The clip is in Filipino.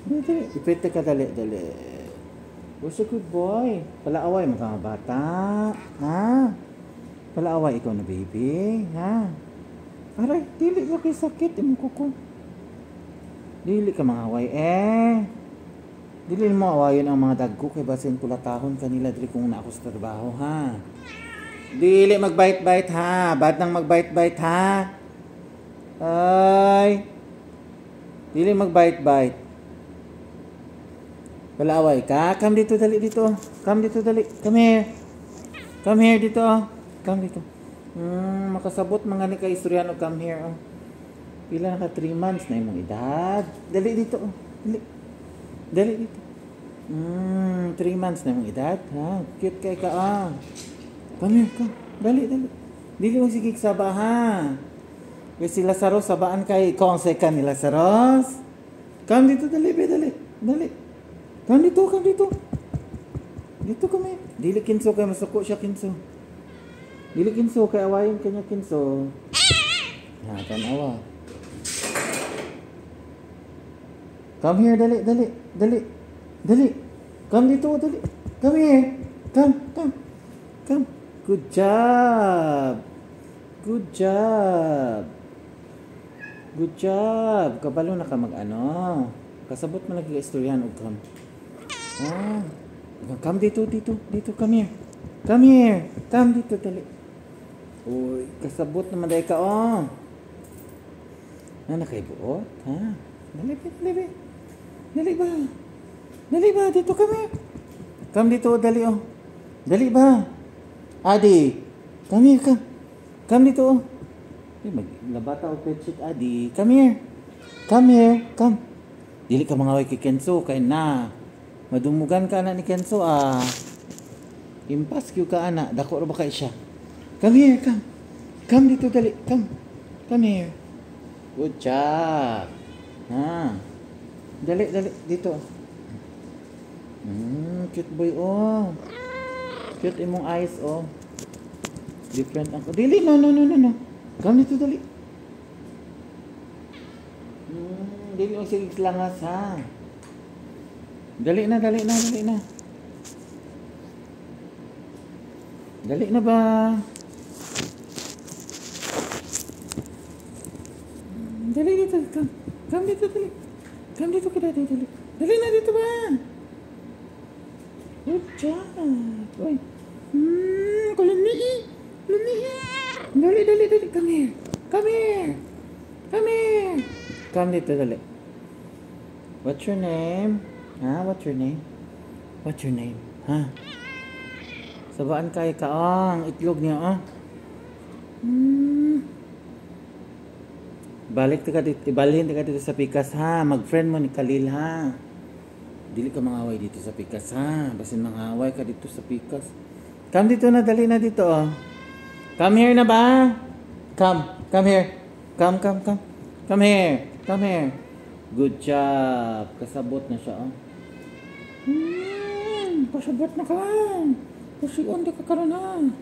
Dali. Ipwede ka dali. Who's a good boy? Palaaway mo ka mga bata. Ha? Palaaway ikaw na baby. Ha? Aray, dili ka kay sakit. Imong kuko. Dili ka mga away. Dili mo awayon ang mga dagko kay basin kulatahon kanila dili kung na ako sa trabaho ha. Dili magbite-bite ha. Bad nang magbite-bite ha. Ay. Dili magbite-bite. Palaaway ka. Come dito dali dito. Come dito dali. Come here. Come here dito. Come dito. Makasabot mga ni ka istoryan o come here. Pila na ka 3 months na imong edad. Dali dito. Dali dito. 3 months na imong edad. Ha? Cute kay ka. Come here. Come. Dali. Dili mo sige saba ha. Kasi si Lazarus sabaan kay konse ka ni Lazarus. Come dito dali. Dali. Come dito. Dito kami. Dili kinso kay masuko siya kinso. Dili kinso kay awayon kanya kinso. Ha, tanawa. Come here, dali. Come dito, dali. Come here. Come. Good job. Kabalo na ka mag-ano. Kasabot mo lagi istoryan og come. Come dito. Come here. Come dito, dali. Uy, kasabot naman dahil ka, nakaibuot, ha? Dali ba, dito kami. Come dito, dali, Dali ba? Adi, come here. Come dito, maglabata o petchit, Adi. Come here. Dili ka mga way kay Kenzo, kay na. Madumugan ka na ni Kenzo, Impas ka anak, dako ra ba kay siya? Come here. Come dito, dali. Come here. Good job. Dali, dito. Cute boy, Cute imong eyes, Different ang... Dili, no. Come dito, dali. Dili mo sige langas, ha. Dali na. Dali na ba? Dali dito. Come dito, dali. Come dito ka, dali. Dali na dito ba? Good job. Uy. Kalumi. Dali. Come here. Come dito, dali. What's your name? What's your name? Sabaan kay ka, ang itlog niya, Ibalhin ka dito sa pikas, ha. Mag-friend mo ni Khalil, ha. Dili ka mangaway dito sa pikas, ha. Basin mangaway ka dito sa pikas. Come dito na, dali na dito, Come here na ba? Come here. Come here. Good job. Kasabot na siya, Pasabot na ka. Kasi hindi ka karoon,